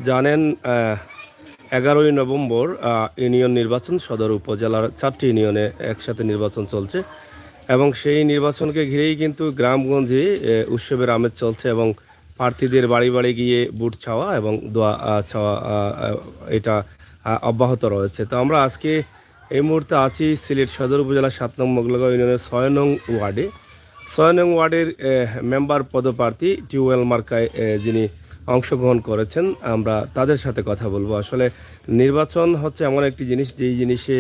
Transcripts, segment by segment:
জানেন 11ই November union নির্বাচন সদর উপজেলার 4টি ইউনিয়নে একসাথে নির্বাচন চলছে এবং সেই নির্বাচনকে ঘিরেই কিন্তু গ্রামগঞ্জে উৎসবের আমেজ চলছে এবং প্রার্থীদের বাড়ি বাড়ি গিয়ে বুট চাওয়া এবং দোয়া চাওয়া এটা অব্যাহত রয়েছে। তো আমরা আজকে এই মুহূর্তে আছি সিলেট সদর উপজেলা 7 নং মোগলগাঁও ইউনিয়নের 6 নং ওয়ার্ডে। 6 নং ওয়ার্ডের মেম্বার পদপ্রার্থী টিউবওয়েল মার্কায় যিনি অংশগ্রহণ করেছেন, আমরা তাদের সাথে কথা বলবো। আসলে নির্বাচন হচ্ছে এমন একটি জিনিস, যেই জিনিসে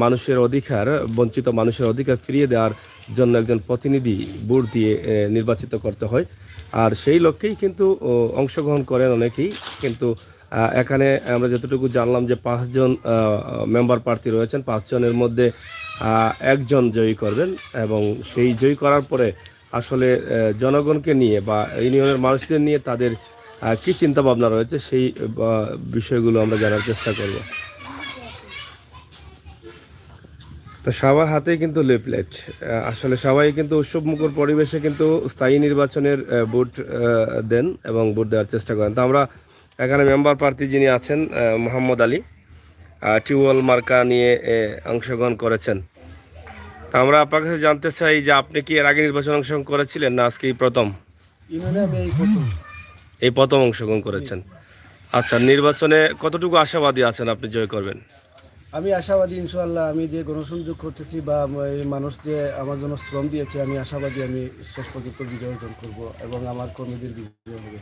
মানুষের অধিকার, বঞ্চিত মানুষের অধিকার ফিরিয়ে দেওয়ার জন্য একজন প্রতিনিধি ভোট দিয়ে নির্বাচিত করতে হয়। আর সেই লক্ষ্যেই কিন্তু অংশগ্রহণ করেন অনেকেই। কিন্তু এখানে আমরা যতটুকু জানলাম যে 5 জন মেম্বার প্রার্থী রয়েছেন, 5 জনের মধ্যে একজন জয়ী করবেন এবং সেই জয়ী করার পরে আসলে জনগণকে নিয়ে বা ইউনিয়নের মানুষদের নিয়ে তাদের কি চিন্তা ভাবনা রয়েছে সেই বিষয়গুলো আমরা জানার চেষ্টা করব। তো সবার হাতেই কিন্তু লিফলেট, আসলে সবাই কিন্তু উৎসবমুখর পরিবেশে কিন্তু স্থায়ী নির্বাচনের ভোট দেন এবং ভোট দেওয়ার চেষ্টা করেন। তো আমরা এখানে মেম্বার প্রার্থী যিনি আছেন মোহাম্মদ আলী, টিউবওয়েল মার্কা নিয়ে অংশগ্রহণ করেছেন। তা আমরা আপনার কাছে জানতে চাই যে আপনি কি এর আগে নির্বাচন অংশগ্রহণ করেছিলেন না আজকে প্রথম? এই প্রথম অংশগ্রহণ করেছেন। আচ্ছা, নির্বাচনে কতটুকু আশাবাদী আছেন আপনি জয় করবেন? আমি আশাবাদী, ইনশাআল্লাহ। আমি যে গণসংযোগ করতেছি বা এই মানুষ যে আমার জন্য শ্রম দিয়েছে, আমি আশাবাদী আমি শেষ পর্যন্ত বিজয় অর্জন করব এবং আমার কর্মীদের বিজয় হবে।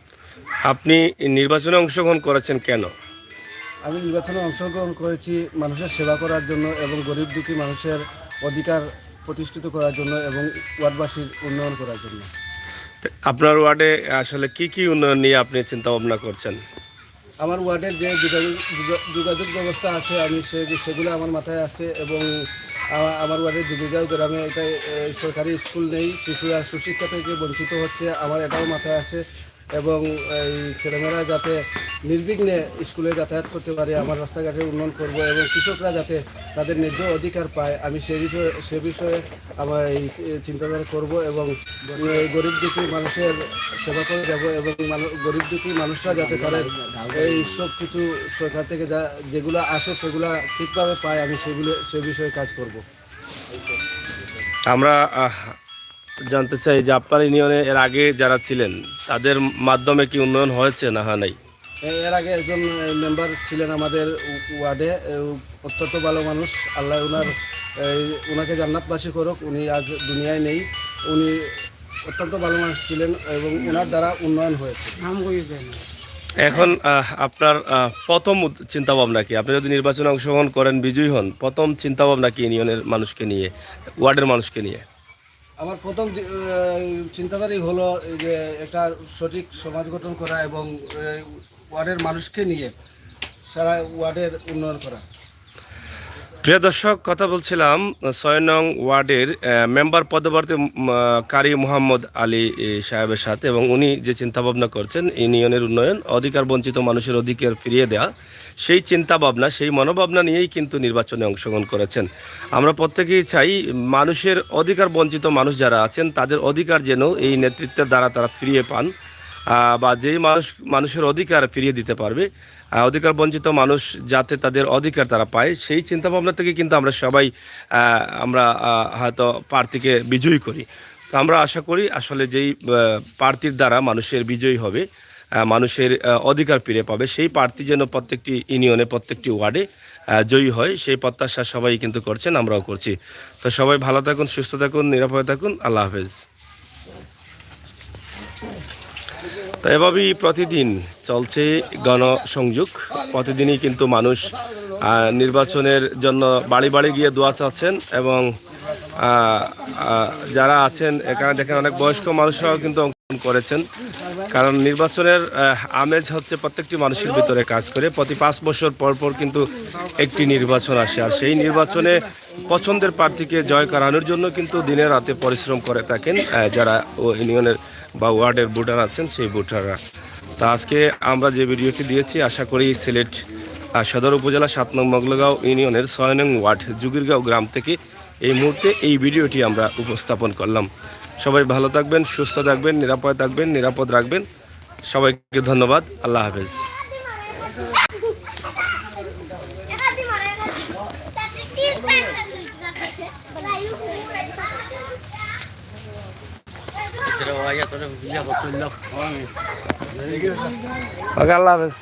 আপনি নির্বাচনে অংশগ্রহণ করেছেন কেন? আমি নির্বাচনে অংশগ্রহণ করেছি মানুষের সেবা করার জন্য এবং গরিব দুঃখী মানুষের অধিকার প্রতিষ্ঠিত করার জন্য এবং ওয়ার্ডবাসীর উন্নয়ন করার জন্য। আপনার ওয়ার্ডে আসলে কি কি উন্নয়ন নিয়ে আপনি চিন্তা ভাবনা করছেন? আমার ওয়ার্ডের যে যোগাযোগ ব্যবস্থা আছে, আমি সেগুলো আমার মাথায় আছে এবং আমার ওয়ার্ডের দুবিগাঁও গ্রামে এটা সরকারি স্কুল নেই, শিশুরা সুশিক্ষা থেকে বঞ্চিত হচ্ছে, আমার এটাও মাথায় আছে। এবং এই ছেলেমেয়েরা যাতে নির্বিঘ্নে স্কুলে যাতায়াত করতে পারে, আমার রাস্তাঘাটের উন্নয়ন করব এবং কৃষকরা যাতে তাদের ন্যায্য অধিকার পায়, আমি সে বিষয়ে আমার এই চিন্তাধারা করব এবং গরিব দুঃখী মানুষের সেবা করে যাব এবং গরিব দুঃখী মানুষরা যাতে তাদের এই সব কিছু সরকার থেকে যেগুলো আসে সেগুলো ঠিকভাবে পায়, আমি সে বিষয়ে কাজ করব। আমরা জানতে চাই যে আপনার ইউনিয়নে এর আগে যারা ছিলেন তাদের মাধ্যমে কি উন্নয়ন হয়েছে না নাই? এর আগে একজন মেম্বার ছিলেন আমাদের ওয়ার্ডে, অত্যন্ত ভালো মানুষ, আল্লাহ ওনাকে জান্নাতবাসী করুক। উনি আজ দুনিয়ায় নেই, উনি অত্যন্ত ভালো মানুষ ছিলেন এবং ওনার দ্বারা উন্নয়ন হয়েছে। এখন আপনার প্রথম চিন্তা ভাবনা কি? আপনি যদি নির্বাচনে অংশগ্রহণ করেন, বিজয়ী হন, প্রথম চিন্তা ভাবনা কি ইউনিয়নের মানুষকে নিয়ে, ওয়ার্ডের মানুষকে নিয়ে? আমার প্রথম চিন্তাধারাই হলো যে একটা সঠিক সমাজ গঠন করা এবং ওয়ার্ডের মানুষকে নিয়ে সারা ওয়ার্ডের উন্নয়ন করা। প্রিয় দর্শক, কথা বলছিলাম 6 নং ওয়ার্ডের মেম্বার পদপ্রার্থী কারি মোহাম্মদ আলী সাহেবের সাথে এবং উনি যে চিন্তা ভাবনা করছেন ইউনিয়নের উন্নয়ন, অধিকার বঞ্চিত মানুষের অধিকার ফিরিয়ে দেওয়া, সেই চিন্তা ভাবনা, সেই মনোভাবনা নিয়েই কিন্তু নির্বাচনে অংশগ্রহণ করেছেন। আমরা প্রত্যেকেই চাই মানুষের অধিকার বঞ্চিত মানুষ যারা আছেন তাদের অধিকার যেন এই নেতৃত্বের দ্বারা তারা ফিরিয়ে পান, বা যেই মানুষের অধিকার ফিরিয়ে দিতে পারবে, অধিকার বঞ্চিত মানুষ যাতে তাদের অধিকার তারা পায়, সেই চিন্তাভাবনা থেকে কিন্তু আমরা সবাই আমরা হয়তো প্রার্থীকে বিজয়ী করি। তো আমরা আশা করি আসলে যেই প্রার্থীর দ্বারা মানুষের বিজয়ী হবে, মানুষের অধিকার ফিরে পাবে, সেই প্রার্থী যেন প্রত্যেকটি ইউনিয়নে, প্রত্যেকটি ওয়ার্ডে জয়ী হয়, সেই প্রত্যাশা সবাই কিন্তু করছেন, আমরাও করছি। তো সবাই ভালো থাকুন, সুস্থ থাকুন, নিরাপদে থাকুন। আল্লাহ হাফেজ। তো এভাবেই প্রতিদিন চলছে গণসংযোগ। প্রতিদিনই কিন্তু মানুষ নির্বাচনের জন্য বাড়ি বাড়ি গিয়ে দোয়া চাচ্ছেন এবং যারা আছেন এখানে দেখেন অনেক বয়স্ক মানুষরাও কিন্তু অংশগ্রহণ করেছেন, কারণ নির্বাচনের আমেজ হচ্ছে প্রত্যেকটি মানুষের ভিতরে কাজ করে। প্রতি 5 বছর পর পর কিন্তু একটি নির্বাচন আসে, আর সেই নির্বাচনে পছন্দের প্রার্থীকে জয় করানোর জন্য কিন্তু দিনে রাতে পরিশ্রম করে থাকেন যারা ইউনিয়নের বা ওয়ার্ডের ভোটার আছেন, সেই ভোটাররা। তা আজকে আমরা যে ভিডিওটি দিয়েছি, আশা করি সিলেট সদর উপজেলা 7 নং মোগলগাঁও ইউনিয়নের 6 নং ওয়ার্ড জুগিরগাঁও গ্রাম থেকে এই মুহূর্তে এই ভিডিওটি আমরা উপস্থাপন করলাম। সবাই ভালো থাকবেন, সুস্থ থাকবেন, নিরাপদ থাকবেন, নিরাপদ রাখবেন। সবাইকে ধন্যবাদ। আল্লাহ হাফেজ। আল্লাহ হাফেজ।